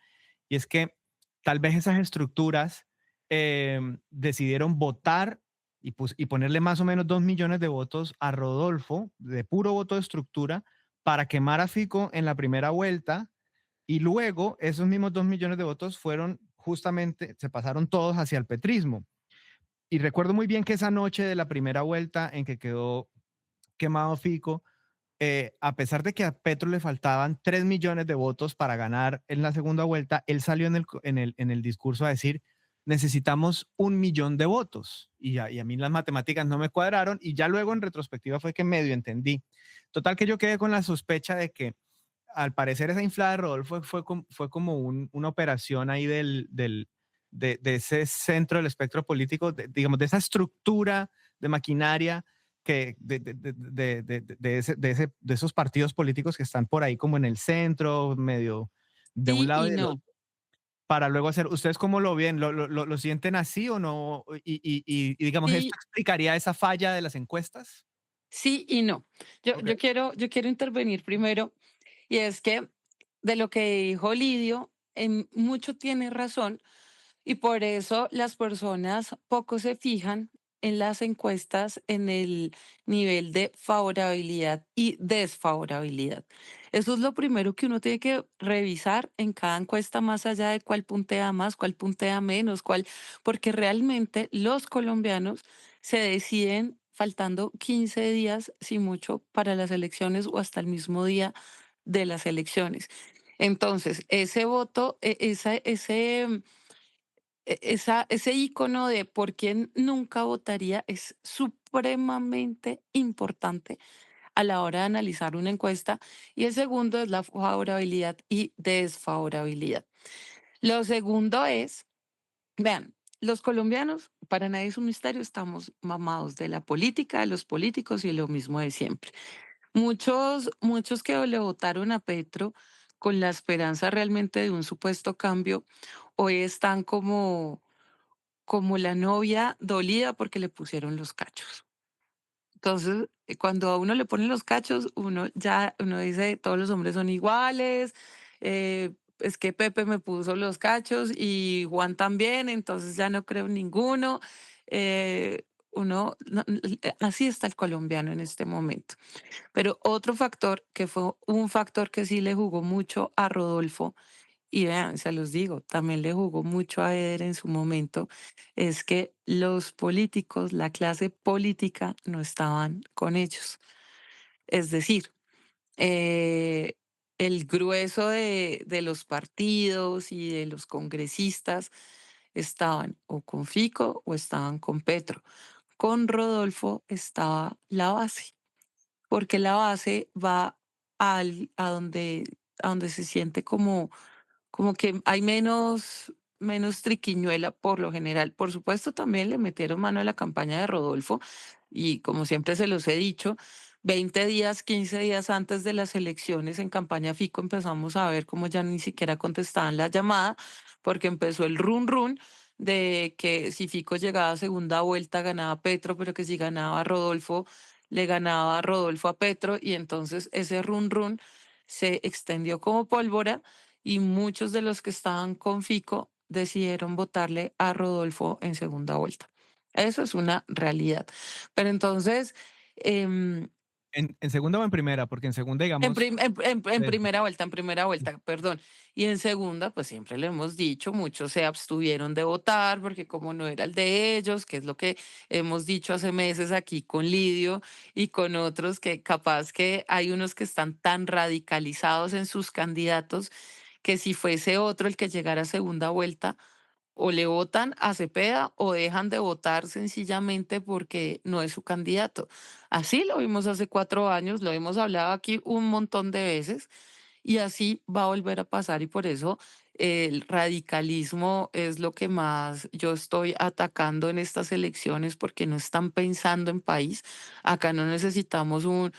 y es que tal vez esas estructuras decidieron votar y ponerle más o menos 2 millones de votos a Rodolfo, de puro voto de estructura, para quemar a Fico en la primera vuelta, y luego esos mismos 2 millones de votos fueron justamente, se pasaron todos hacia el petrismo. Y recuerdo muy bien que esa noche de la primera vuelta en que quedó quemado Fico, a pesar de que a Petro le faltaban 3 millones de votos para ganar en la segunda vuelta, él salió en el discurso a decir, necesitamos 1 millón de votos. Y a mí las matemáticas no me cuadraron, y ya luego en retrospectiva fue que medio entendí. Total que yo quedé con la sospecha de que al parecer esa inflada de Rodolfo fue como una operación ahí de ese centro del espectro político, digamos, de esa estructura de maquinaria de esos partidos políticos que están por ahí como en el centro, medio de un Sí lado y y del no. otro. para luego hacer. ¿Ustedes cómo lo ven? ¿Lo sienten así o no? Y digamos, ¿esto Sí, explicaría esa falla de las encuestas? sí y no. Yo, Ok. yo quiero intervenir primero, y es que de lo que dijo Lidio, en mucho tiene razón, y por eso las personas poco se fijan en las encuestas en el nivel de favorabilidad y desfavorabilidad. Eso es lo primero que uno tiene que revisar en cada encuesta, más allá de cuál puntea más, cuál puntea menos, porque realmente los colombianos se deciden faltando 15 días, si mucho, para las elecciones o hasta el mismo día de las elecciones. Entonces, ese voto, ese icono de por quién nunca votaría es supremamente importante a la hora de analizar una encuesta. Y el segundo es la favorabilidad y desfavorabilidad. Lo segundo es, vean, los colombianos, para nadie es un misterio, estamos mamados de la política, de los políticos y lo mismo de siempre. Muchos que le votaron a Petro con la esperanza realmente de un supuesto cambio, hoy están como la novia dolida porque le pusieron los cachos. Entonces, cuando a uno le ponen los cachos, uno dice, todos los hombres son iguales, es que Pepe me puso los cachos y Juan también, entonces ya no creo en ninguno. Así está el colombiano en este momento. Pero otro factor, que fue un factor que sí le jugó mucho a Rodolfo, y vean, se los digo, también le jugó mucho a Eder en su momento, es que los políticos, la clase política, no estaban con ellos. Es decir, eh, el grueso de los partidos y de los congresistas estaban o con Fico o estaban con Petro. Con Rodolfo estaba la base, porque la base va a donde se siente como que hay menos triquiñuela por lo general. Por supuesto, también le metieron mano a la campaña de Rodolfo y como siempre se los he dicho, 20 días, 15 días antes de las elecciones en campaña Fico empezamos a ver cómo ya ni siquiera contestaban la llamada porque empezó el run run de que si Fico llegaba a segunda vuelta ganaba Petro, pero que si ganaba Rodolfo, le ganaba Rodolfo a Petro y entonces ese run run se extendió como pólvora y muchos de los que estaban con Fico decidieron votarle a Rodolfo en segunda vuelta. Eso es una realidad. Pero entonces, em, ¿En segunda o en primera? Porque en segunda, en, digamos, prim- en eh, primera vuelta, perdón. Y en segunda, pues siempre le hemos dicho, muchos se abstuvieron de votar porque como no era el de ellos, que es lo que hemos dicho hace meses aquí con Lidio y con otros, que capaz que hay unos que están tan radicalizados en sus candidatos que si fuese otro el que llegara a segunda vuelta, o le votan a Cepeda o dejan de votar sencillamente porque no es su candidato. Así lo vimos hace 4 años, lo hemos hablado aquí un montón de veces y así va a volver a pasar y por eso el radicalismo es lo que más yo estoy atacando en estas elecciones porque no están pensando en país. Acá no necesitamos un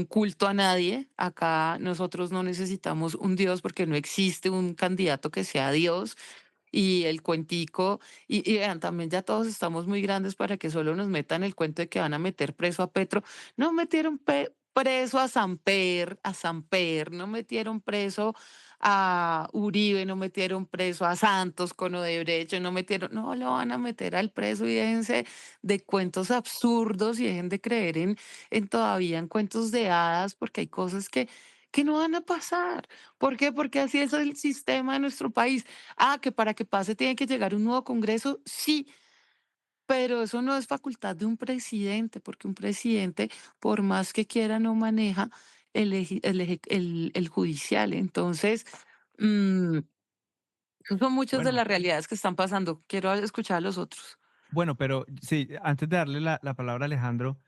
culto a nadie, acá nosotros no necesitamos un Dios porque no existe un candidato que sea Dios y el cuentico, y vean, también ya todos estamos muy grandes para que solo nos metan el cuento de que van a meter preso a Petro. No metieron preso a Samper, no metieron preso a Uribe, no metieron preso a Santos con Odebrecht, no lo van a meter al preso y déjense de cuentos absurdos y dejen de creer en todavía en cuentos de hadas, porque hay cosas que no van a pasar. ¿Por qué? Porque así es el sistema de nuestro país. Ah, que para que pase tiene que llegar un nuevo Congreso, sí, pero eso no es facultad de un presidente, porque un presidente, por más que quiera, no maneja el judicial. Entonces, mm, son muchas de bueno, las realidades que están pasando. Quiero escuchar a los otros. bueno, pero sí, antes de darle la palabra a Alejandro,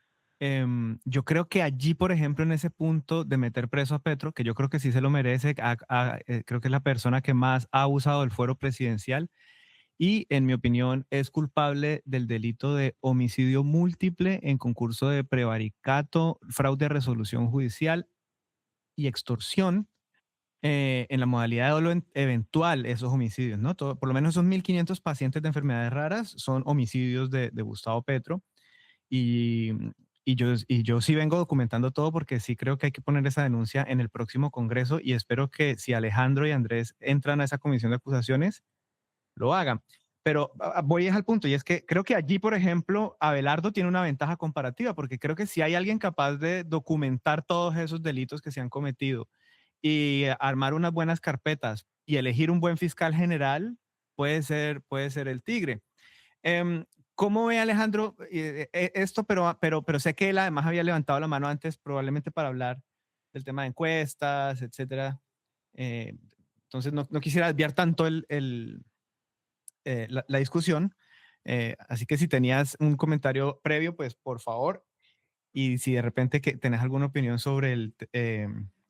yo creo que allí, por ejemplo, en ese punto de meter preso a Petro, que yo creo que sí se lo merece, creo que es la persona que más ha abusado del fuero presidencial y, en mi opinión, es culpable del delito de homicidio múltiple en concurso de prevaricato, fraude de resolución judicial y extorsión. en la modalidad de dolo eventual esos homicidios, ¿no? Por lo menos esos 1.500 pacientes de enfermedades raras son homicidios de Gustavo Petro. Y, y yo sí vengo documentando todo porque sí creo que hay que poner esa denuncia en el próximo Congreso y espero que si Alejandro y Andrés entran a esa comisión de acusaciones, lo hagan. Pero voy al punto y es que creo que allí, por ejemplo, Abelardo tiene una ventaja comparativa porque creo que si hay alguien capaz de documentar todos esos delitos que se han cometido y armar unas buenas carpetas y elegir un buen fiscal general, puede ser el Tigre. Em, ¿Cómo ve Alejandro esto? Pero sé que él además había levantado la mano antes, probablemente para hablar del tema de encuestas, etcétera. Eh, entonces no quisiera desviar tanto la discusión. Así que si tenías un comentario previo, pues por favor. Y si de repente que tenés alguna opinión sobre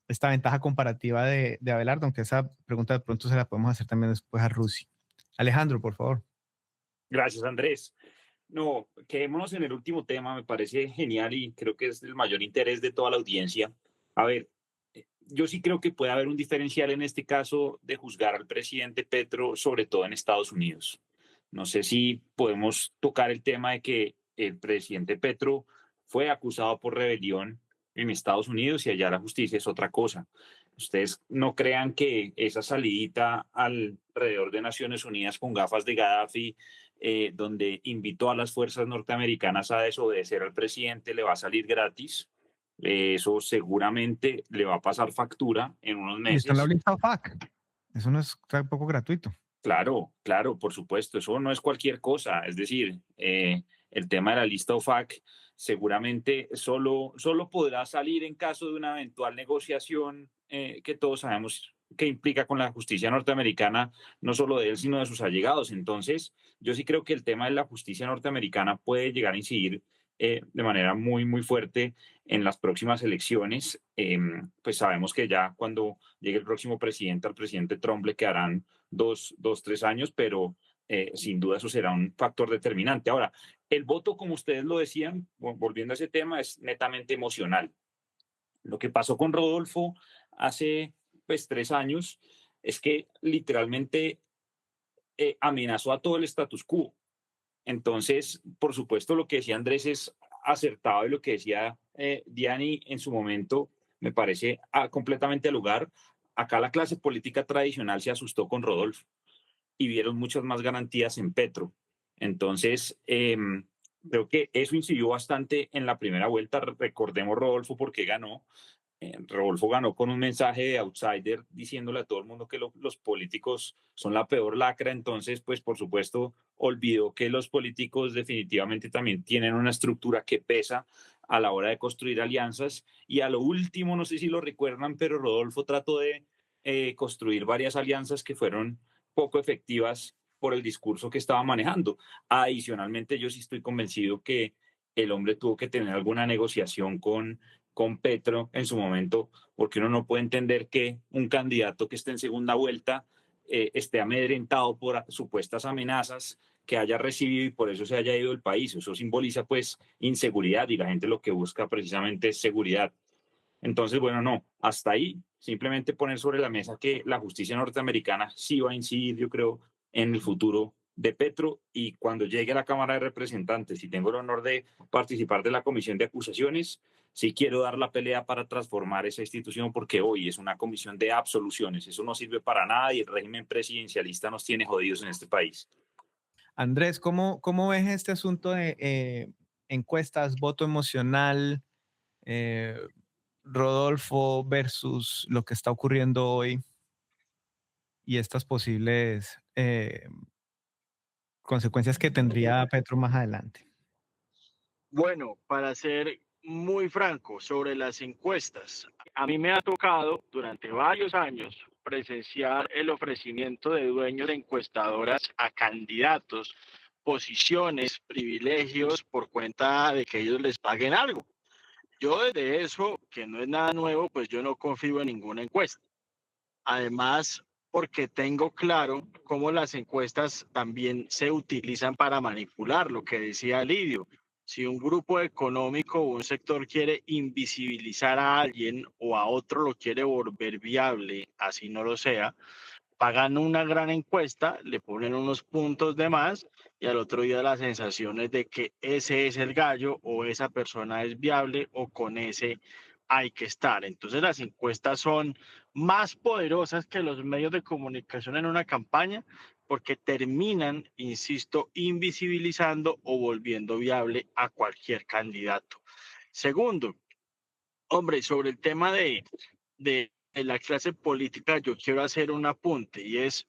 esta ventaja comparativa de Abelardo, aunque esa pregunta de pronto se la podemos hacer también después a Rusi. Alejandro, por favor. Gracias, Andrés. No, quedémonos en el último tema, me parece genial y creo que es el mayor interés de toda la audiencia. A ver, yo sí creo que puede haber un diferencial en este caso de juzgar al presidente Petro, sobre todo en Estados Unidos. No sé si podemos tocar el tema de que el presidente Petro fue acusado por rebelión en Estados Unidos y allá la justicia es otra cosa. Ustedes no crean que esa salidita alrededor de Naciones Unidas con gafas de Gaddafi, donde invitó a las fuerzas norteamericanas a desobedecer al presidente, le va a salir gratis. Eso seguramente le va a pasar factura en unos Y está en la meses. lista FAC. Eso no es tampoco gratuito. Claro, claro, por supuesto, eso no es cualquier cosa. Es decir, el tema de la lista OFAC seguramente solo podrá salir en caso de una eventual negociación que todos sabemos que implica con la justicia norteamericana, no solo de él, sino de sus allegados. Entonces, yo sí creo que el tema de la justicia norteamericana puede llegar a incidir de manera muy, muy fuerte en las próximas elecciones. Pues sabemos que ya cuando llegue el próximo presidente, al presidente Trump le quedarán 3 años, pero sin duda eso será un factor determinante. Ahora, el voto, como ustedes lo decían, volviendo a ese tema, es netamente emocional. Lo que pasó con Rodolfo hace pues 3 años es que literalmente amenazó a todo el status quo. Entonces, por supuesto, lo que decía Andrés es acertado y lo que decía Diani en su momento me parece completamente al lugar. Acá la clase política tradicional se asustó con Rodolfo y vieron muchas más garantías en Petro. Entonces, creo que eso incidió bastante en la primera vuelta. Recordemos Rodolfo porque ganó. Rodolfo ganó con un mensaje de outsider diciéndole a todo el mundo que los políticos son la peor lacra. Entonces, pues por supuesto, olvidó que los políticos definitivamente también tienen una estructura que pesa a la hora de construir alianzas. Y a lo último, no sé si lo recuerdan, pero Rodolfo trató de construir varias alianzas que fueron poco efectivas por el discurso que estaba manejando. Adicionalmente, yo sí estoy convencido que el hombre tuvo que tener alguna negociación con Petro en su momento, porque uno no puede entender que un candidato que esté en segunda vuelta esté amedrentado por supuestas amenazas que haya recibido y por eso se haya ido del país. Eso simboliza pues inseguridad y la gente lo que busca precisamente es seguridad. Entonces, bueno, no, hasta ahí simplemente poner sobre la mesa que la justicia norteamericana sí va a incidir, yo creo, en el futuro de Petro y cuando llegue a la Cámara de Representantes y tengo el honor de participar de la comisión de acusaciones, sí quiero dar la pelea para transformar esa institución porque hoy es una comisión de absoluciones. Eso no sirve para nada y el régimen presidencialista nos tiene jodidos en este país. Andrés, ¿cómo ves este asunto de encuestas, voto emocional, eh, Rodolfo versus lo que está ocurriendo hoy y estas posibles consecuencias que tendría Petro más adelante? Bueno, para ser muy franco sobre las encuestas, a mí me ha tocado durante varios años presenciar el ofrecimiento de dueños de encuestadoras a candidatos, posiciones, privilegios por cuenta de que ellos les paguen algo. Yo desde eso, que no es nada nuevo, pues yo no confío en ninguna encuesta. Además, porque tengo claro cómo las encuestas también se utilizan para manipular, lo que decía Lidio. Si un grupo económico o un sector quiere invisibilizar a alguien o a otro lo quiere volver viable, así no lo sea, pagan una gran encuesta, le ponen unos puntos de más y al otro día la sensación es de que ese es el gallo o esa persona es viable o con ese hay que estar. Entonces las encuestas son más poderosas que los medios de comunicación en una campaña porque terminan, insisto, invisibilizando o volviendo viable a cualquier candidato. Segundo, hombre, sobre el tema de la clase política, yo quiero hacer un apunte y es,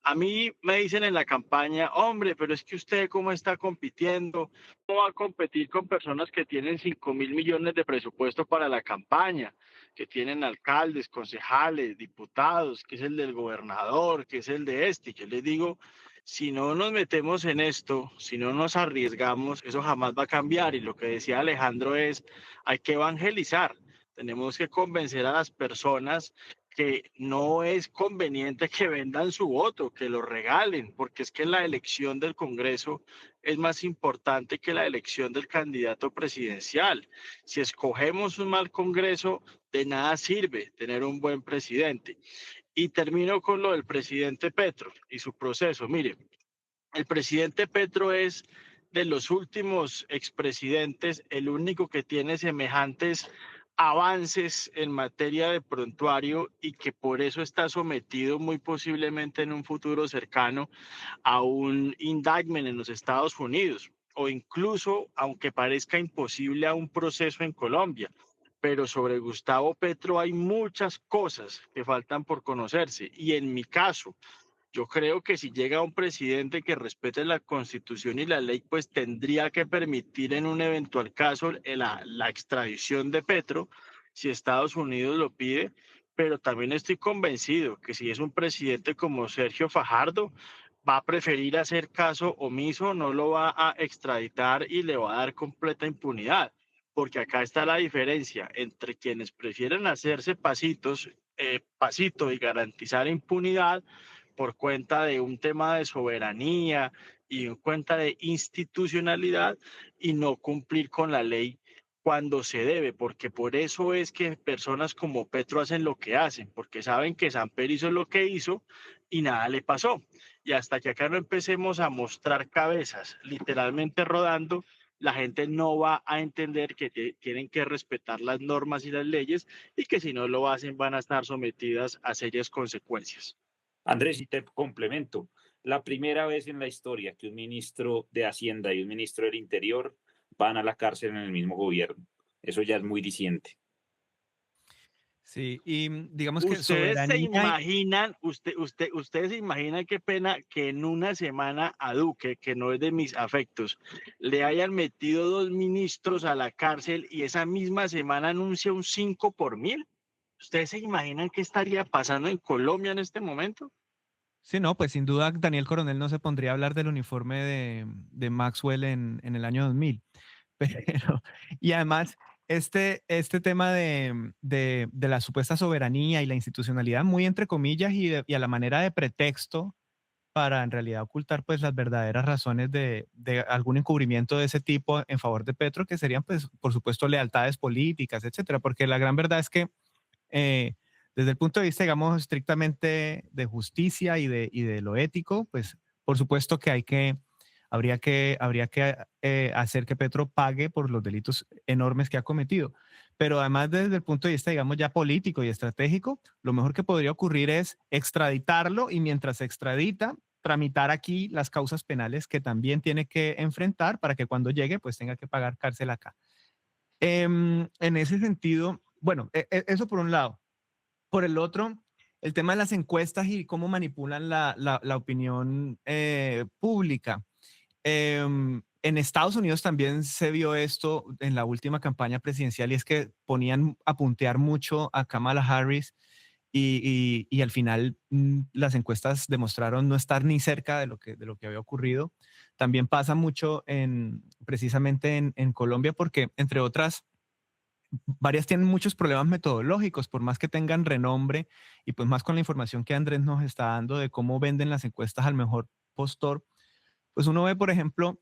a mí me dicen en la campaña, hombre, pero es que usted cómo está compitiendo, cómo va a competir con personas que tienen 5.000 millones de presupuesto para la campaña, que tienen alcaldes, concejales, diputados, que es el del gobernador, que es el de este. Yo les digo, si no nos metemos en esto, si no nos arriesgamos, eso jamás va a cambiar. Y lo que decía Alejandro es, hay que evangelizar. Tenemos que convencer a las personas que no es conveniente que vendan su voto, que lo regalen, porque es que la elección del Congreso es más importante que la elección del candidato presidencial. Si escogemos un mal Congreso, de nada sirve tener un buen presidente. Y termino con lo del presidente Petro y su proceso. Mire, el presidente Petro es de los últimos expresidentes el único que tiene semejantes avances en materia de prontuario y que por eso está sometido muy posiblemente en un futuro cercano a un indictment en los Estados Unidos o incluso, aunque parezca imposible, a un proceso en Colombia. Pero sobre Gustavo Petro hay muchas cosas que faltan por conocerse y en mi caso, yo creo que si llega un presidente que respete la Constitución y la ley, pues tendría que permitir en un eventual caso la extradición de Petro, si Estados Unidos lo pide, pero también estoy convencido que si es un presidente como Sergio Fajardo, va a preferir hacer caso omiso, no lo va a extraditar y le va a dar completa impunidad, porque acá está la diferencia entre quienes prefieren hacerse pasito y garantizar impunidad por cuenta de un tema de soberanía y en cuenta de institucionalidad y no cumplir con la ley cuando se debe, porque por eso es que personas como Petro hacen lo que hacen, porque saben que Samper hizo lo que hizo y nada le pasó. Y hasta que acá no empecemos a mostrar cabezas literalmente rodando, la gente no va a entender que tienen que respetar las normas y las leyes y que si no lo hacen van a estar sometidas a serias consecuencias. Andrés, y te complemento. La primera vez en la historia que un ministro de Hacienda y un ministro del Interior van a la cárcel en el mismo gobierno. Eso ya es muy diciente. Sí, y digamos que Ustedes se soberanía imaginan, ustedes se imaginan qué pena que en una semana a Duque, que no es de mis afectos, le hayan metido 2 ministros a la cárcel y esa misma semana anuncia un 5 por 1000. ¿Ustedes se imaginan qué estaría pasando en Colombia en este momento? Sí, no, pues sin duda Daniel Coronel no se pondría a hablar del uniforme de Maxwell en el año 2000. Pero, y además, este tema de la supuesta soberanía y la institucionalidad, muy entre comillas, y a la manera de pretexto para en realidad ocultar pues las verdaderas razones de algún encubrimiento de ese tipo en favor de Petro, que serían pues por supuesto lealtades políticas, etcétera, porque la gran verdad es que eh, desde el punto de vista, digamos, estrictamente de justicia y de lo ético, pues por supuesto que habría que hacer que Petro pague por los delitos enormes que ha cometido. Pero además desde el punto de vista, digamos, ya político y estratégico, lo mejor que podría ocurrir es extraditarlo y mientras se extradita, tramitar aquí las causas penales que también tiene que enfrentar para que cuando llegue, pues tenga que pagar cárcel acá. En ese sentido, bueno, eso por un lado. Por el otro, el tema de las encuestas y cómo manipulan la opinión pública. En Estados Unidos también se vio esto en la última campaña presidencial y es que ponían a puntear mucho a Kamala Harris y al final las encuestas demostraron no estar ni cerca de lo que había ocurrido. También pasa mucho precisamente en Colombia porque, entre otras, varias tienen muchos problemas metodológicos, por más que tengan renombre y pues más con la información que Andrés nos está dando de cómo venden las encuestas al mejor postor. Pues uno ve, por ejemplo,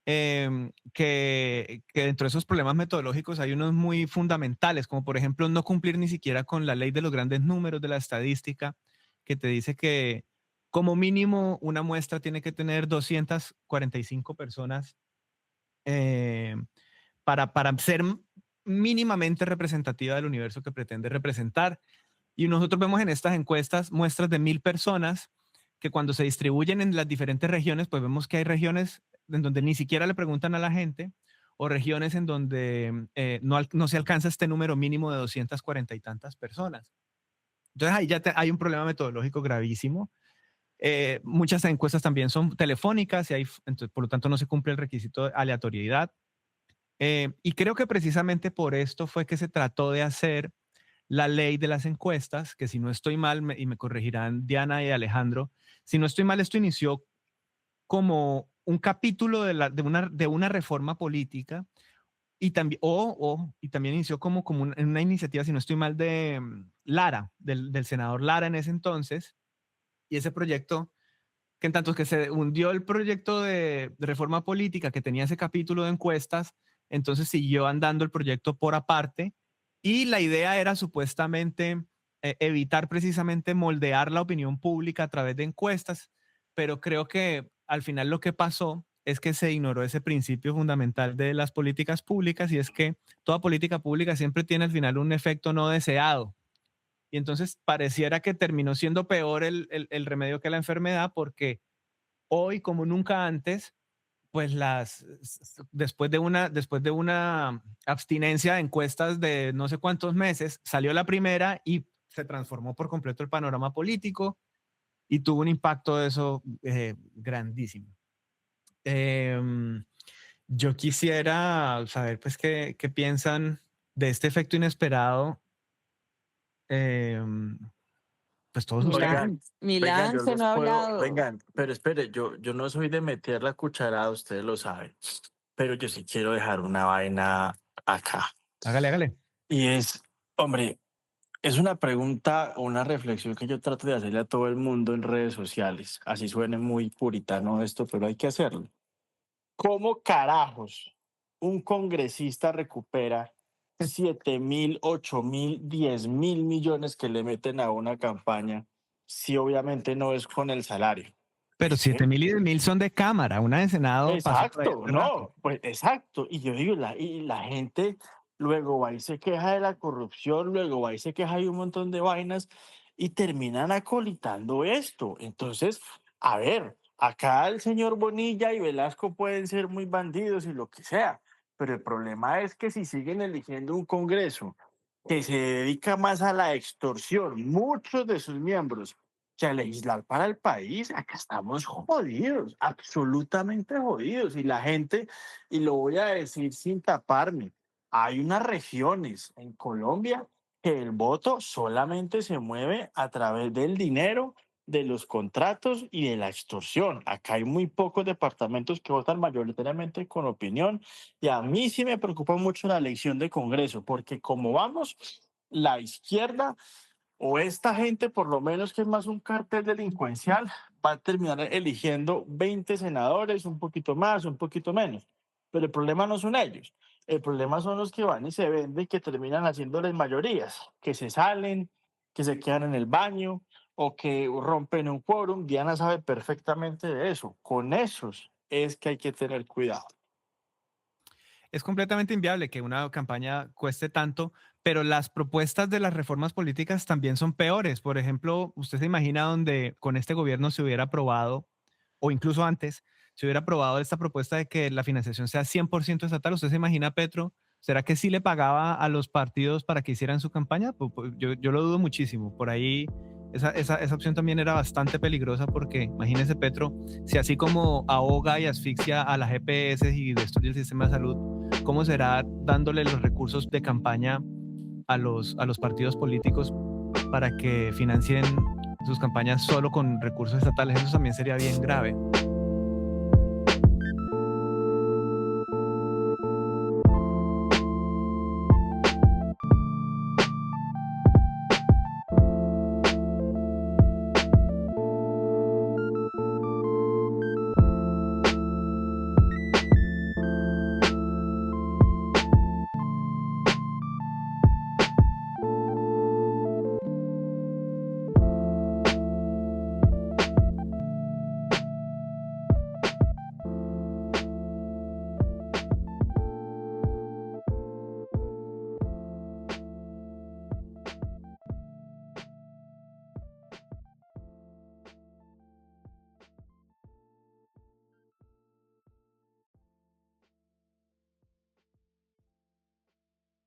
que dentro de esos problemas metodológicos hay unos muy fundamentales, como por ejemplo no cumplir ni siquiera con la ley de los grandes números de la estadística, que te dice que como mínimo una muestra tiene que tener 245 personas para ser mínimamente representativa del universo que pretende representar. Y nosotros vemos en estas encuestas muestras de 1.000 personas que cuando se distribuyen en las diferentes regiones, pues vemos que hay regiones en donde ni siquiera le preguntan a la gente o regiones en donde no se alcanza este número mínimo de 240 y tantas personas. Entonces ahí ya hay un problema metodológico gravísimo. Muchas encuestas también son telefónicas y entonces, por lo tanto no se cumple el requisito de aleatoriedad. Y creo que precisamente por esto fue que se trató de hacer la ley de las encuestas, que si no estoy mal, y me corregirán Diana y Alejandro, si no estoy mal, esto inició como un capítulo de una reforma política y también, y también inició como una iniciativa, si no estoy mal, de Lara, del senador Lara en ese entonces, y ese proyecto, que en tanto que se hundió el proyecto de reforma política que tenía ese capítulo de encuestas, entonces siguió andando el proyecto por aparte, y la idea era supuestamente evitar precisamente moldear la opinión pública a través de encuestas, pero creo que al final lo que pasó es que se ignoró ese principio fundamental de las políticas públicas, y es que toda política pública siempre tiene al final un efecto no deseado. Y entonces pareciera que terminó siendo peor el remedio que la enfermedad, porque hoy, como nunca antes, pues después de una abstinencia de encuestas de no sé cuántos meses, salió la primera y se transformó por completo el panorama político y tuvo un impacto de eso grandísimo. Yo quisiera saber, pues, qué piensan de este efecto inesperado. Pues todos ustedes. Milán, Milán yo se los no ha puedo, hablado. vengan, pero espere, yo no soy de meter la cucharada, ustedes lo saben, pero yo sí quiero dejar una vaina acá. Hágale. Y es, hombre, es una pregunta o una reflexión que yo trato de hacerle a todo el mundo en redes sociales. Así suene muy puritano esto, pero hay que hacerlo. ¿Cómo carajos un congresista recupera 7.000, 8.000, 10.000 millones que le meten a una campaña si obviamente no es con el salario? Pero 7.000 y 10.000 son de Cámara, una de Senado. Exacto, no, pues exacto. Y yo digo, y la gente luego va y se queja de la corrupción, luego va y se queja de un montón de vainas y terminan acolitando esto. Entonces, a ver, acá el señor Bonilla y Velasco pueden ser muy bandidos y lo que sea, pero el problema es que si siguen eligiendo un Congreso que se dedica más a la extorsión, muchos de sus miembros, que a legislar para el país, acá estamos jodidos, absolutamente jodidos. Y la gente, y lo voy a decir sin taparme, hay unas regiones en Colombia que el voto solamente se mueve a través del dinero, de los contratos y de la extorsión. Acá hay muy pocos departamentos que votan mayoritariamente con opinión, y a mí sí me preocupa mucho la elección de Congreso, porque como vamos, la izquierda o esta gente, por lo menos que es más un cartel delincuencial, va a terminar eligiendo 20 senadores, un poquito más, un poquito menos. Pero el problema no son ellos. El problema son los que van y se venden, que terminan haciéndoles mayorías, que se salen, que se quedan en el baño o que rompen un quórum. Diana sabe perfectamente de eso. Con esos es que hay que tener cuidado. Es completamente inviable que una campaña cueste tanto, pero las propuestas de las reformas políticas también son peores. Por ejemplo, usted se imagina donde con este gobierno se hubiera aprobado, o incluso antes, se hubiera aprobado esta propuesta de que la financiación sea 100% estatal. ¿Usted se imagina, Petro? ¿Será que sí le pagaba a los partidos para que hicieran su campaña? Pues yo lo dudo muchísimo. Por ahí esa opción también era bastante peligrosa, porque imagínese, Petro, si así como ahoga y asfixia a las EPS y destruye el sistema de salud, ¿cómo será dándole los recursos de campaña a los partidos políticos para que financien sus campañas solo con recursos estatales? Eso también sería bien grave.